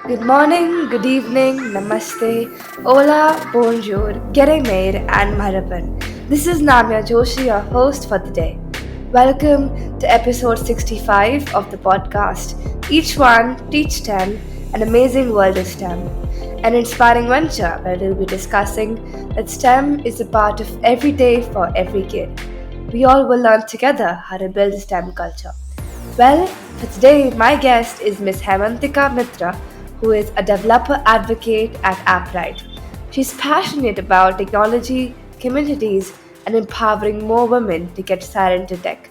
Good morning, good evening, namaste, hola, bonjour, geremeir, and marapan. This is Namya Joshi, your host for the day. Welcome to episode 65 of the podcast. Each one, teach 10, an amazing world of STEM. An inspiring venture where we'll be discussing that STEM is a part of every day for every kid. We all will learn together how to build a STEM culture. Well, for today, my guest is Miss Haimantika Mitra, who is a developer advocate at Appwrite. She's passionate about technology, communities, and empowering more women to get started into tech.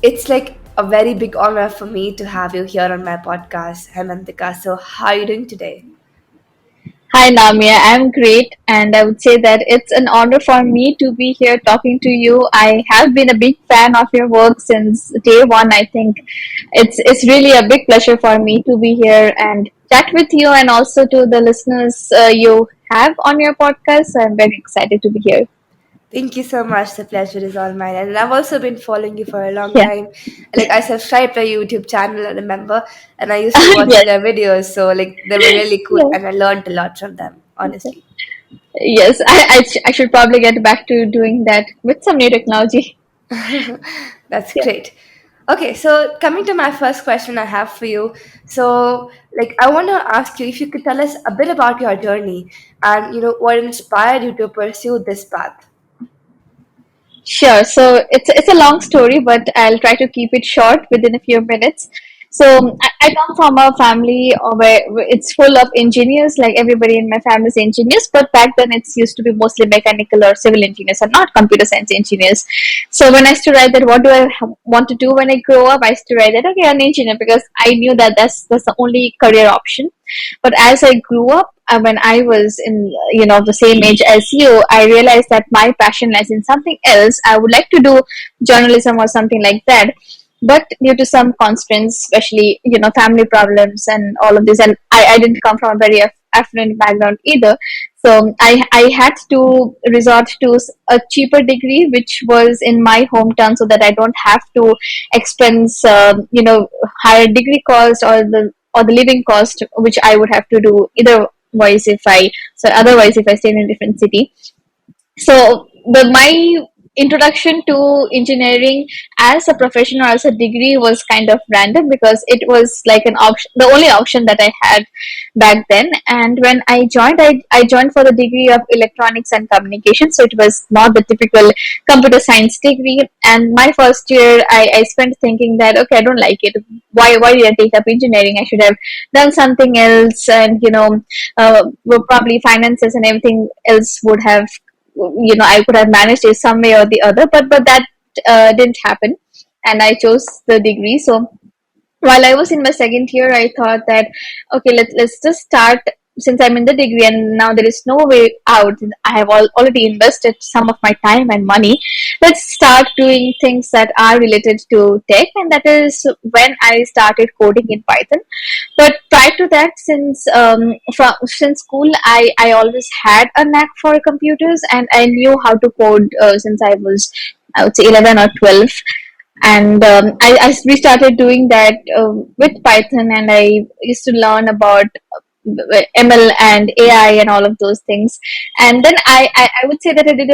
It's like a very big honor for me to have you here on my podcast, Haimantika. So, how are you doing today? Hi Namya, I'm great, and I would say that it's an honor for me to be here talking to you. I have been a big fan of your work since day one. I think it's really a big pleasure for me to be here and chat with you, and also to the listeners you have on your podcast. So I'm very excited to be here. Thank you so much. The pleasure is all mine. And I've also been following you for a long Yeah, time. Like I subscribed to your YouTube channel, I remember, and I used to watch yes, all your videos. So like they were really cool, yeah. and I learned a lot from them. Honestly, Yes. I should probably get back to doing that with some new technology. that's Yeah. great. Okay, so coming to my first question I have for you. So, like, I want to ask you if you could tell us a bit about your journey and what inspired you to pursue this path. Sure. So it's a long story, but I'll try to keep it short within a few minutes. So I come from a family where it's full of engineers. Like everybody in my family is engineers, but back then it's used to be mostly mechanical or civil engineers, and not computer science engineers. So when I used to write that, what do I want to do when I grow up? I used to write that, okay, an engineer, because I knew that that's the only career option. But as I grew up, when I was in the same age as you, I realized that my passion lies in something else. I would like to do journalism or something like that, but due to some constraints, especially family problems and all of this, and I didn't come from a very affluent background either. So I had to resort to a cheaper degree which was in my hometown, so that I don't have to expense higher degree cost, or the living cost, which I would have to do either wise if I so otherwise if I stay in a different city. So the my introduction to engineering as a profession or as a degree was kind of random, because it was like an option, the only option that I had back then. And when I joined, I joined for the degree of electronics and communication, so it was not the typical computer science degree. And my first year, I spent thinking that, okay, I don't like it. Why did I take up engineering? I should have done something else, and well, probably finances and everything else would have, I could have managed it some way or the other, but that didn't happen, and I chose the degree. So while I was in my second year, I thought that, okay, let's just start, since I'm in the degree and now there is no way out. I have already invested some of my time and money. Let's start doing things that are related to tech, and that is when I started coding in Python. But prior to that, since school, I always had a knack for computers, and I knew how to code since I was, I would say, 11 or 12. And we started doing that with Python, and I used to learn about ML and AI and all of those things. And then I would say that I did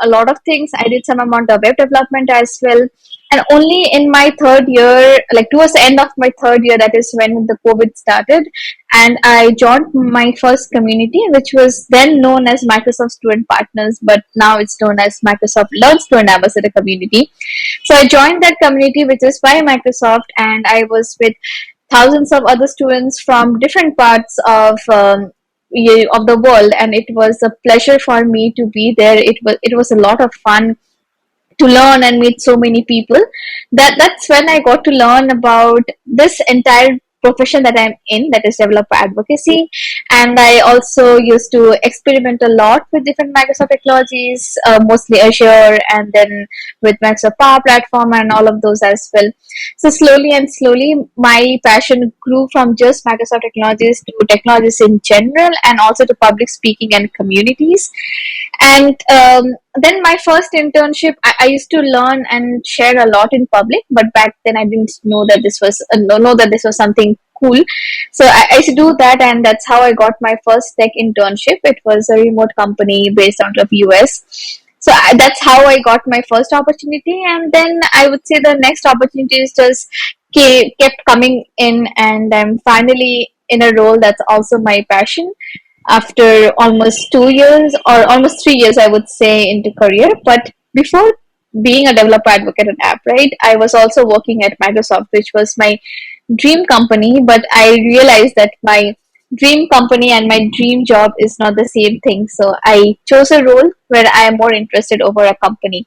a lot of things. I did some amount of web development as well. And only in my third year, like towards the end of my third year, that is when the COVID started, and I joined my first community, which was then known as Microsoft Student Partners, but now it's known as Microsoft Learn Student Ambassador Community. So I joined that community, which is by Microsoft, and I was with thousands of other students from different parts of the world, and it was a pleasure for me to be there. It was a lot of fun to learn and meet so many people. That's when I got to learn about this entire profession that I'm in, that is developer advocacy. And I also used to experiment a lot with different Microsoft technologies, mostly Azure, and then with Microsoft Power Platform and all of those as well. So slowly and slowly, my passion grew from just Microsoft technologies to technologies in general, and also to public speaking and communities. And then my first internship, I used to learn and share a lot in public, but back then I didn't know that this was know that this was something cool. So I used to do that, and that's how I got my first tech internship. It was a remote company based out of US. So that's how I got my first opportunity, and then I would say the next opportunities just kept coming in, and I'm finally in a role that's also my passion after almost 2 years or almost 3 years, I would say, into career. But before being a developer advocate at Appwrite, I was also working at Microsoft, which was my dream company. But I realized that my dream company and my dream job is not the same thing. So I chose a role where I am more interested over a company.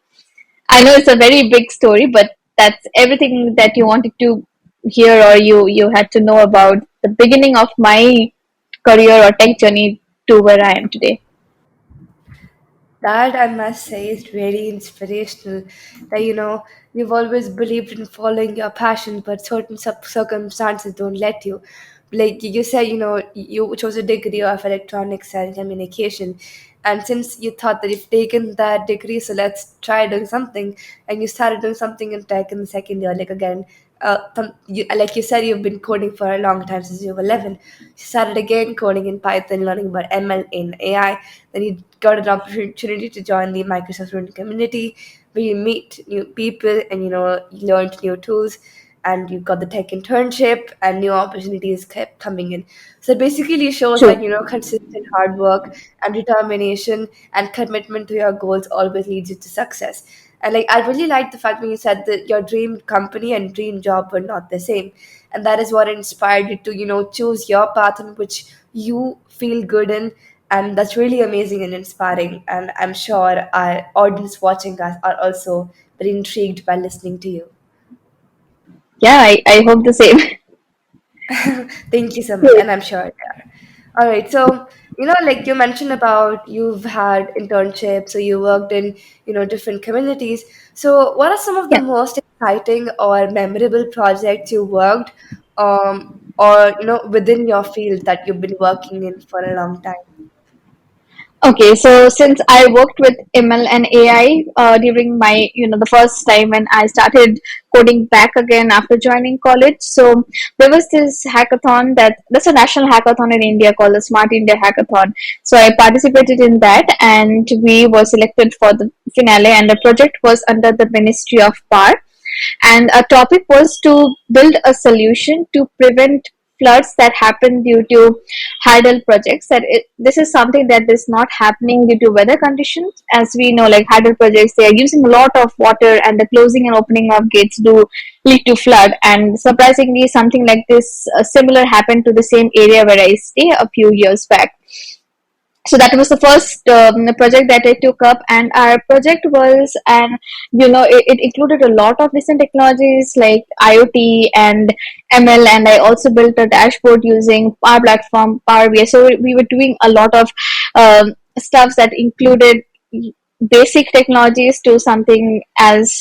I know it's a very big story, but that's everything that you wanted to hear or you had to know about the beginning of my career or tech journey to where I am today. That I must say is really inspirational. That you've always believed in following your passion, but certain circumstances don't let you. Like you said, you chose a degree of electronics and communication, and since you thought that you've taken that degree, so let's try doing something, and you started doing something in tech in the second year. Like again, like you said, you've been coding for a long time since you were 11. You started again coding in Python, learning about ML in AI. Then you got an opportunity to join the Microsoft student community where you meet new people and you learned new tools, and you got the tech internship and new opportunities kept coming in. So it basically shows that True. consistent hard work and determination and commitment to your goals always leads you to success. And like I really like the fact when you said that your dream company and dream job were not the same. And that is what inspired you to, choose your path in which you feel good in. And that's really amazing and inspiring. And I'm sure our audience watching us are also very intrigued by listening to you. Yeah, I hope the same. Thank you so much. And I'm sure they are. All right. So, like you mentioned about you've had internships, so you worked in, different communities. So, what are some of the Yeah. most exciting or memorable projects you worked, or, within your field that you've been working in for a long time? Okay, so since I worked with ML and AI during my, the first time when I started coding back again after joining college, so there was this hackathon that's a national hackathon in India called the Smart India Hackathon. So I participated in that, and we were selected for the finale, and the project was under the Ministry of Power, and a topic was to build a solution to prevent floods that happen due to hydel projects. This is something that is not happening due to weather conditions. As we know, like hydel projects, they are using a lot of water, and the closing and opening of gates do lead to flood. And surprisingly, something like this similar happened to the same area where I stay a few years back. So that was the first project that I took up, and our project was, and it included a lot of recent technologies like IoT and ML, and I also built a dashboard using Power Platform, Power BI. So we were doing a lot of stuff that included basic technologies to something as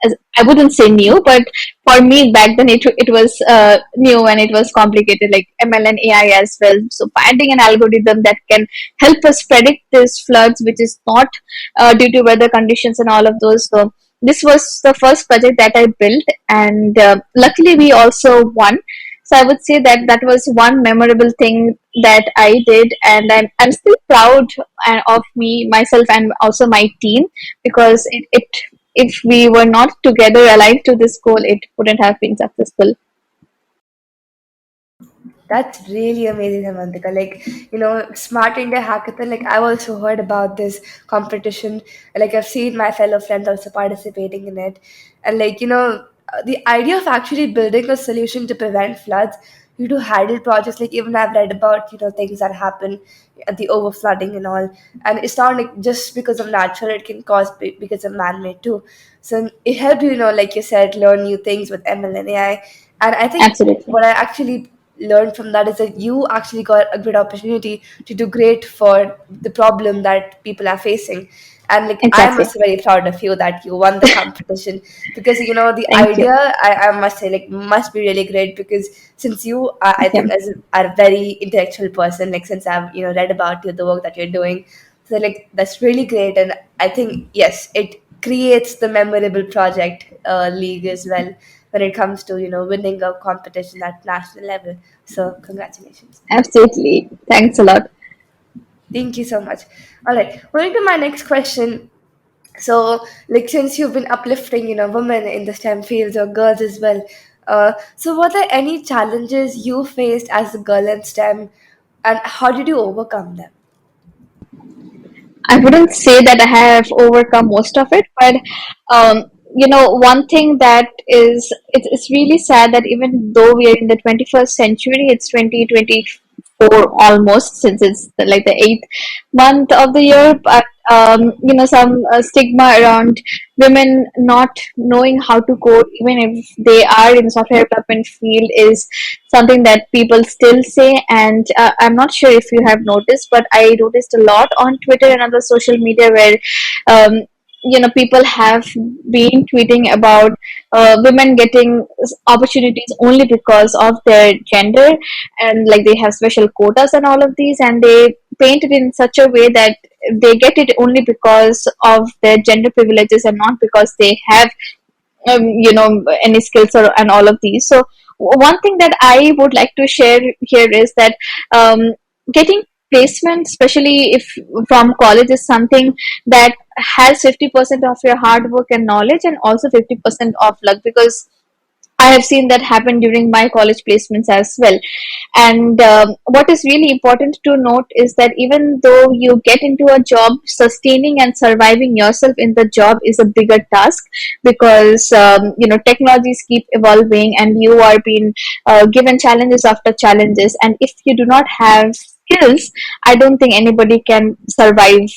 as I wouldn't say new, but for me back then it was new, and it was complicated, like ML and AI as well. So finding an algorithm that can help us predict these floods, which is not due to weather conditions and all of those. So this was the first project that I built, and luckily we also won. So I would say that that was one memorable thing that I did, and I'm still proud of me, myself, and also my team, because it if we were not together aligned to this goal, it wouldn't have been successful. That's really amazing, Haimantika. Like, Smart India Hackathon, like, I've also heard about this competition. Like, I've seen my fellow friends also participating in it. And, like, the idea of actually building a solution to prevent floods due to hydel projects, like, even I've read about, things that happen, the overflooding and all. And it's not like just because of natural, it can cause because of man made too. So it helped you, like you said, learn new things with ML and AI. And I think Absolutely. what I actually learned from that is that you actually got a great opportunity to do great for the problem that people are facing. And like I am Exactly. also very proud of you that you won the competition, because the Thank you. idea, I must say, like, must be really great, because since you are, I Yeah. think, are a very intellectual person, like since I've read about you, the work that you're doing, so like that's really great. And I think yes, it creates the memorable project league as well. when it comes to winning a competition at national level. So congratulations. Absolutely. Thanks a lot. Thank you so much. All right, moving to my next question. So, like, since you've been uplifting, women in the STEM fields or girls as well, so were there any challenges you faced as a girl in STEM, and how did you overcome them? I wouldn't say that I have overcome most of it, but one thing that is it's really sad that even though we are in the 21st century, it's 2024 almost, since it's like the eighth month of the year, but some stigma around women not knowing how to code, even if they are in the software development field, is something that people still say. And I'm not sure if you have noticed, but I noticed a lot on Twitter and other social media where um, people have been tweeting about women getting opportunities only because of their gender, and like they have special quotas and all of these, and they paint it in such a way that they get it only because of their gender privileges and not because they have any skills or and all of these. So one thing that I would like to share here is that getting placement, especially if from college, is something that has 50% of your hard work and knowledge and also 50% of luck, because I have seen that happen during my college placements as well. And what is really important to note is that even though you get into a job, sustaining and surviving yourself in the job is a bigger task, because technologies keep evolving and you are being given challenges after challenges. And if you do not have skills, I don't think anybody can survive.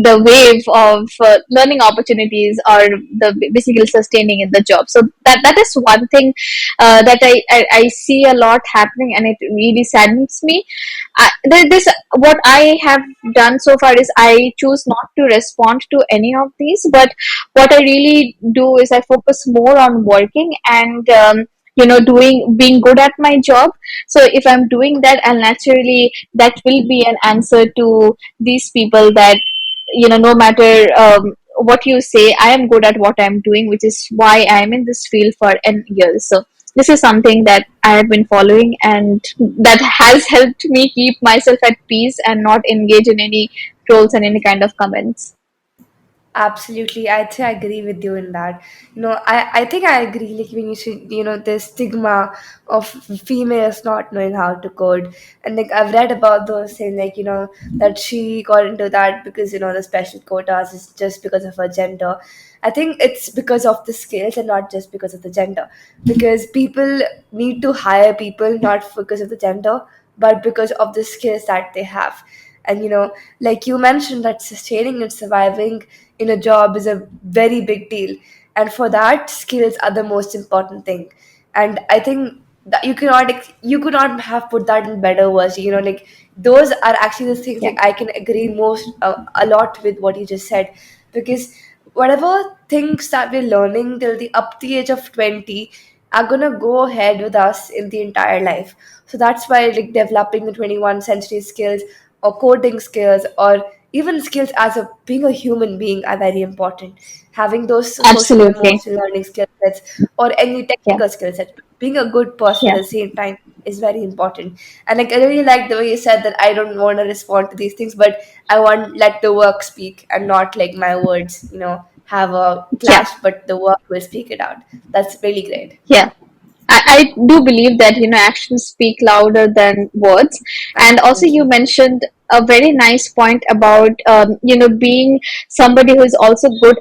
The wave of learning opportunities or the basically sustaining in the job. So that is one thing that I see a lot happening, and it really saddens me. This what I have done so far is I choose not to respond to any of these, but what I really do is I focus more on working and doing being good at my job. So if I'm doing that, I'll naturally, that will be an answer to these people that no matter what you say, I am good at what I'm doing, which is why I am in this field for n years. So this is something that I have been following, and that has helped me keep myself at peace and not engage in any trolls and any kind of comments. Absolutely, I'd say I agree with you in that. I think I agree. Like when you should, the stigma of females not knowing how to code, and like I've read about those things, like that she got into that because the special quotas is just because of her gender. I think it's because of the skills and not just because of the gender. Because people need to hire people not because of the gender, but because of the skills that they have. And like you mentioned, that sustaining and surviving in a job is a very big deal, and for that, skills are the most important thing. And I think that you could not have put that in better words. Like those are actually the things, Yeah, like I can agree most a lot with what you just said, because whatever things that we're learning till the age of 20 are gonna go ahead with us in the entire life. So that's why, like, developing the 21st century skills or coding skills or even skills as a being a human being are very important. Having those social absolutely. emotional learning skill sets or any Yeah, technical skill set, being a good person yeah, at the same time is very important. And like I really like the way you said that I don't want to respond to these things, but I want let the work speak and not like my words, have a yeah, clash, but the work will speak it out. That's really great. yeah. I do believe that actions speak louder than words. And also you Absolutely. mentioned a very nice point about being somebody who is also good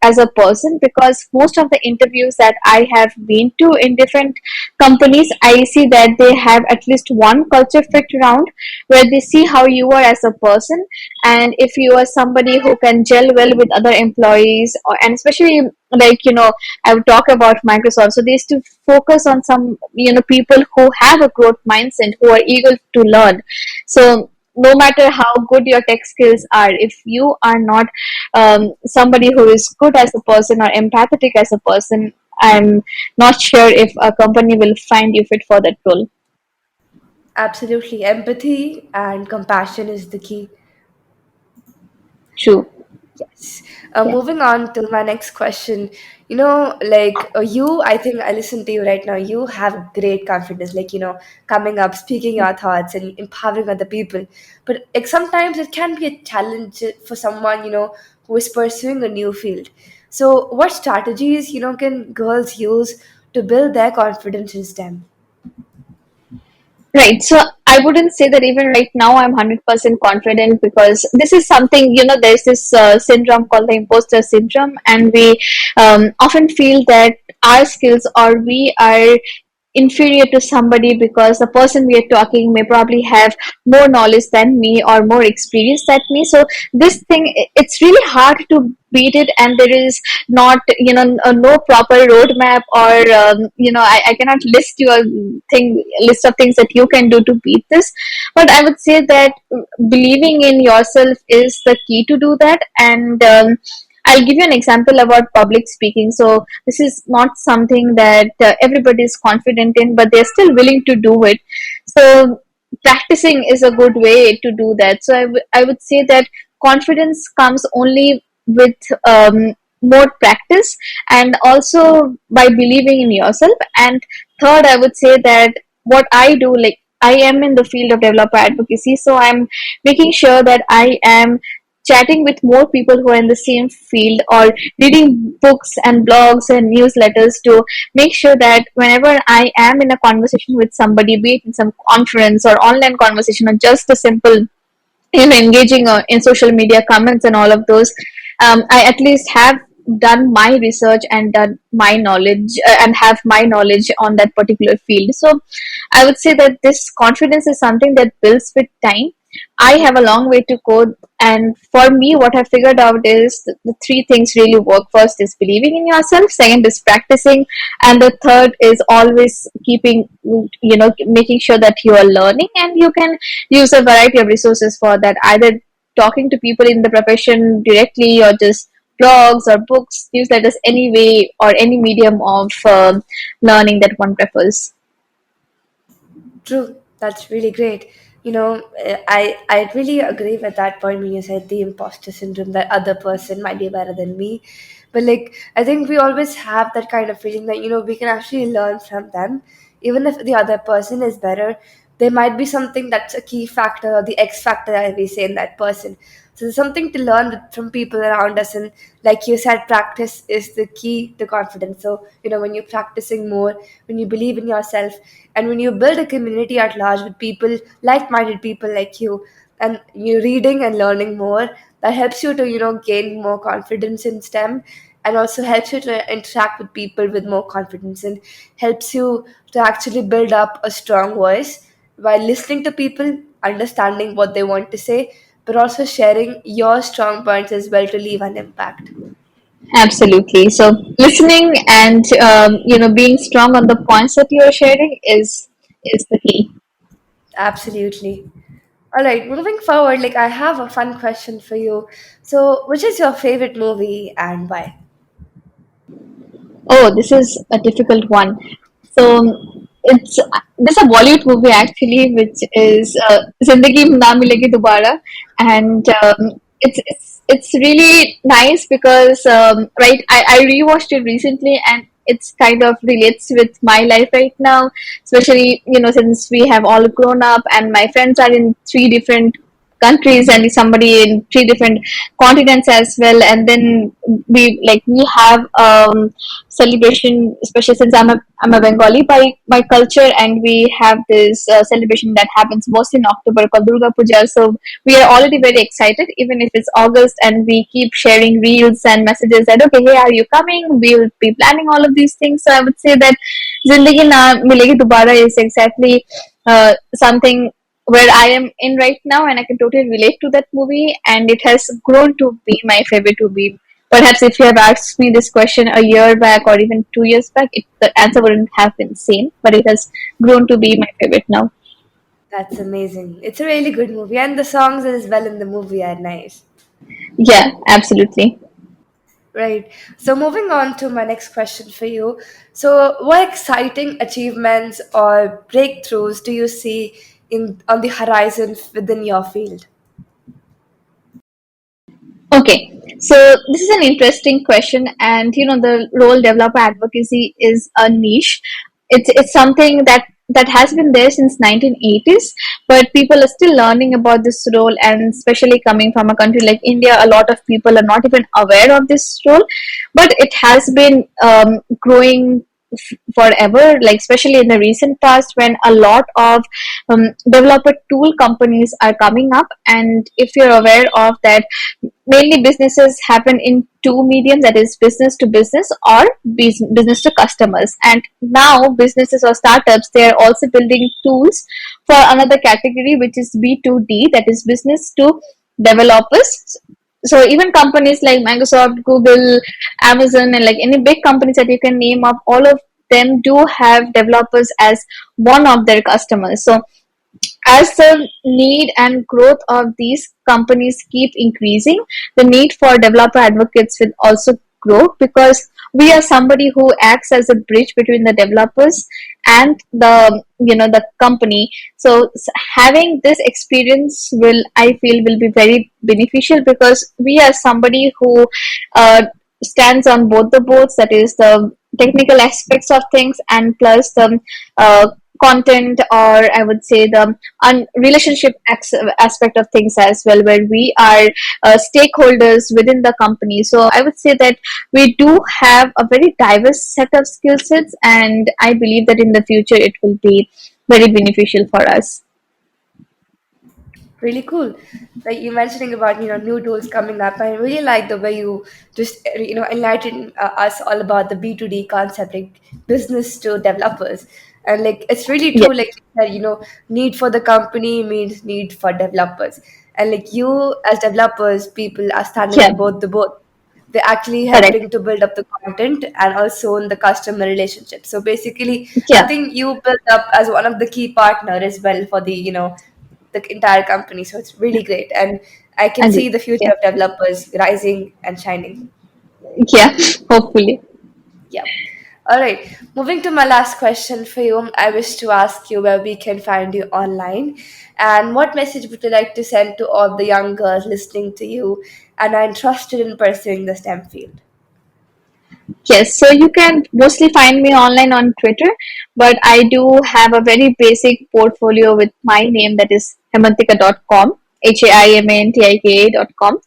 as a person, because most of the interviews that I have been to in different companies, I see that they have at least one culture fit round where they see how you are as a person, and if you are somebody who can gel well with other employees, and especially like I would talk about Microsoft. So they used to focus on some people who have a growth mindset, who are eager to learn. So no matter how good your tech skills are, if you are not somebody who is good as a person or empathetic as a person, I'm not sure if a company will find you fit for that role. Absolutely. Empathy and compassion is the key. True. Yes. Yeah. Moving on to my next question. You, I think I listen to you right now. You have great confidence, like, coming up, speaking your thoughts and empowering other people. But like sometimes it can be a challenge for someone, who is pursuing a new field. So what strategies, can girls use to build their confidence in STEM? Right. So I wouldn't say that even right now I'm 100% confident, because this is something, there's this syndrome called the imposter syndrome, and we often feel that our skills, or we are inferior to somebody because the person we are talking may probably have more knowledge than me or more experience than me. So this thing, it's really hard to beat it, and there is not, no proper roadmap, or I cannot list you a list of things that you can do to beat this. But I would say that believing in yourself is the key to do that. And I'll give you an example about public speaking. So this is not something that everybody is confident in, but they're still willing to do it. So practicing is a good way to do that. So I would say that confidence comes only with more practice, and also by believing in yourself. And third, I would say that what I do, like, I am in the field of developer advocacy, so I'm making sure that I am chatting with more people who are in the same field, or reading books and blogs and newsletters to make sure that whenever I am in a conversation with somebody, be it in some conference or online conversation, or just a simple, engaging in social media comments and all of those, I at least have done my research and done my knowledge, and have my knowledge on that particular field. So I would say that this confidence is something that builds with time. I have a long way to go, and for me, what I figured out is the three things really work. First is believing in yourself, second is practicing, and the third is always keeping, making sure that you are learning, and you can use a variety of resources for that, either talking to people in the profession directly, or just blogs or books, newsletters, any way or any medium of learning that one prefers. True, that's really great. I really agree with that point when you said the imposter syndrome, that other person might be better than me. But like, I think we always have that kind of feeling that we can actually learn from them, even if the other person is better. There might be something that's a key factor or the X factor that we say in that person. So there's something to learn from people around us, and like you said, practice is the key to confidence. So when you're practicing more, when you believe in yourself, and when you build a community at large with people, like-minded people like you, and you're reading and learning more, that helps you to gain more confidence in STEM, and also helps you to interact with people with more confidence, and helps you to actually build up a strong voice while listening to people, understanding what they want to say, but also sharing your strong points as well to leave an impact. Absolutely. So listening and being strong on the points that you are sharing is the key. Absolutely. All right, moving forward, like I have a fun question for you. So, which is your favorite movie and why? Oh, this is a difficult one. So it's there's a Bollywood movie actually, which is Zindagi Na Milegi Dobara, and it's really nice because right, I rewatched it recently, and it's kind of relates with my life right now, especially since we have all grown up and my friends are in three different countries, and somebody in three different continents as well. And then we have celebration, especially since I'm a Bengali by culture, and we have this celebration that happens most in October called Durga Puja. So we are already very excited, even if it's August, and we keep sharing reels and messages that, okay, hey, are you coming? We'll be planning all of these things. So I would say that Zindagi Na Milegi Dobara is exactly something where I am in right now, and I can totally relate to that movie, and it has grown to be my favorite movie. Perhaps if you have asked me this question a year back or even 2 years back, the answer wouldn't have been same, but it has grown to be my favorite now. That's amazing. It's a really good movie, and the songs as well in the movie are nice. Yeah, absolutely. Right. So, moving on to my next question for you. So, what exciting achievements or breakthroughs do you see in on the horizon within your field? Okay. So this is an interesting question, and the role developer advocacy is a niche. It's something that has been there since 1980s, but people are still learning about this role, and especially coming from a country like India, a lot of people are not even aware of this role, but it has been growing forever, like especially in the recent past when a lot of developer tool companies are coming up. And if you're aware of that, mainly businesses happen in two mediums, that is business to business or business to customers. And now businesses or startups, they are also building tools for another category, which is B2D, that is business to developers. So even companies like Microsoft, Google, Amazon, and like any big companies that you can name up, all of them do have developers as one of their customers. So as the need and growth of these companies keep increasing, the need for developer advocates will also grow, because we are somebody who acts as a bridge between the developers and the company. So having this experience will, I feel, will be very beneficial, because we are somebody who uh, stands on both the boards, that is the technical aspects of things and plus the uh, content, or I would say the relationship aspect of things as well, where we are stakeholders within the company. So I would say that we do have a very diverse set of skill sets, and I believe that in the future it will be very beneficial for us. Really cool. Like you mentioning about new tools coming up. I really like the way you just enlighten us all about the B2D concept, like business to developers, and like it's really Yeah, true. Like you said, need for the company means need for developers, and like you as developers, people are standing yeah, on both the boat. They're actually correct. helping to build up the content and also in the customer relationship. So basically, I Yeah, think you built up as one of the key partner as well for the entire company. So it's really great. And I can agree. see the future Yeah, of developers rising and shining. yeah, hopefully. Yeah. All right. Moving to my last question for you, I wish to ask you where we can find you online and what message would you like to send to all the young girls listening to you and are interested in pursuing the STEM field. Yes, so you can mostly find me online on Twitter, but I do have a very basic portfolio with my name, that is Haimantika.com, HAIMANTIKA.com,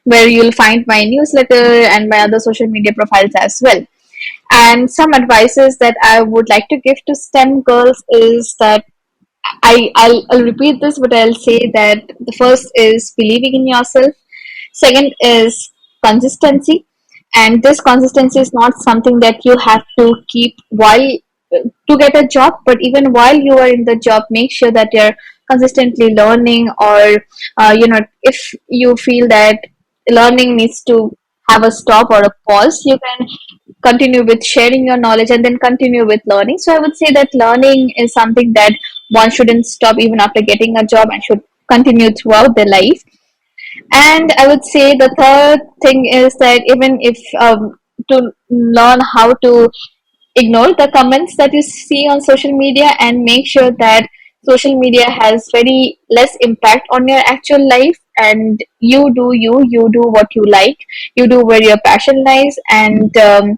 where you'll find my newsletter and my other social media profiles as well. And some advices that I would like to give to STEM girls is that I'll repeat this, but I'll say that the first is believing in yourself. Second is consistency, and this consistency is not something that you have to keep while to get a job, but even while you are in the job, make sure that you're consistently learning, or if you feel that learning needs to have a stop or a pause, you can continue with sharing your knowledge and then continue with learning. So I would say that learning is something that one shouldn't stop even after getting a job and should continue throughout their life. And I would say the third thing is that even if to learn how to ignore the comments that you see on social media, and make sure that social media has very less impact on your actual life, and you do what you like, you do where your passion lies. And there's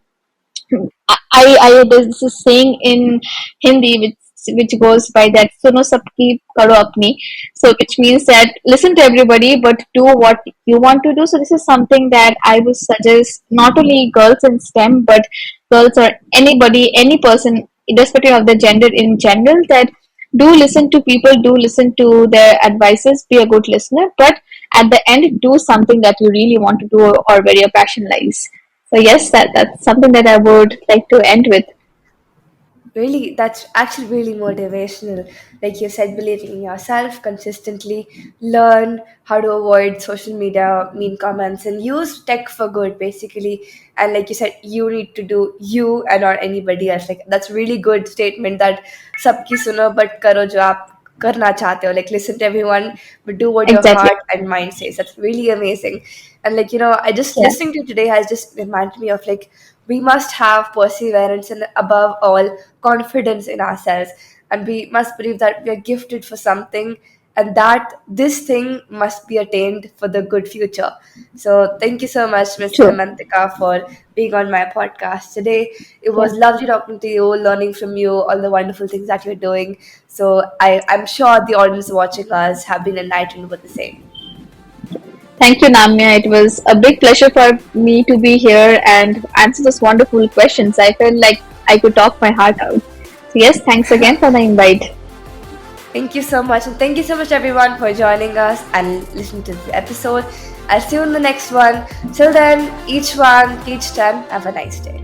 this saying in Hindi which goes by that suno sabki karo apni, so which means that listen to everybody but do what you want to do. So this is something that I would suggest not only girls in STEM, but girls or anybody, any person, irrespective of the gender in general, that do listen to people, do listen to their advices, be a good listener, but at the end do something that you really want to do, or where your passion lies. So yes, that's something that I would like to end with. Really, that's actually really motivational. Like you said, believing in yourself, consistently learn how to avoid social media mean comments and use tech for good, basically. And like you said, you need to do you and not anybody else. Like that's really good statement that sabki suno but karo jo aap karna chahte ho. Like listen to everyone, but do what your Exactly. heart and mind says. That's really amazing. And like I just Yeah. listening to you today has just reminded me of like we must have perseverance and above all confidence in ourselves, and we must believe that we are gifted for something, and that this thing must be attained for the good future. So thank you so much, Miss True. Haimantika, for being on my podcast today. It Yeah. was lovely talking to you, learning from you, all the wonderful things that you're doing. So I'm sure the audience watching us have been enlightened with the same. Thank you, Namya. It was a big pleasure for me to be here and answer those wonderful questions. I felt like I could talk my heart out. So, yes, thanks again for the invite. Thank you so much, and thank you so much, everyone, for joining us and listening to the episode. I'll see you in the next one. Till then, each one, teach 10. Have a nice day.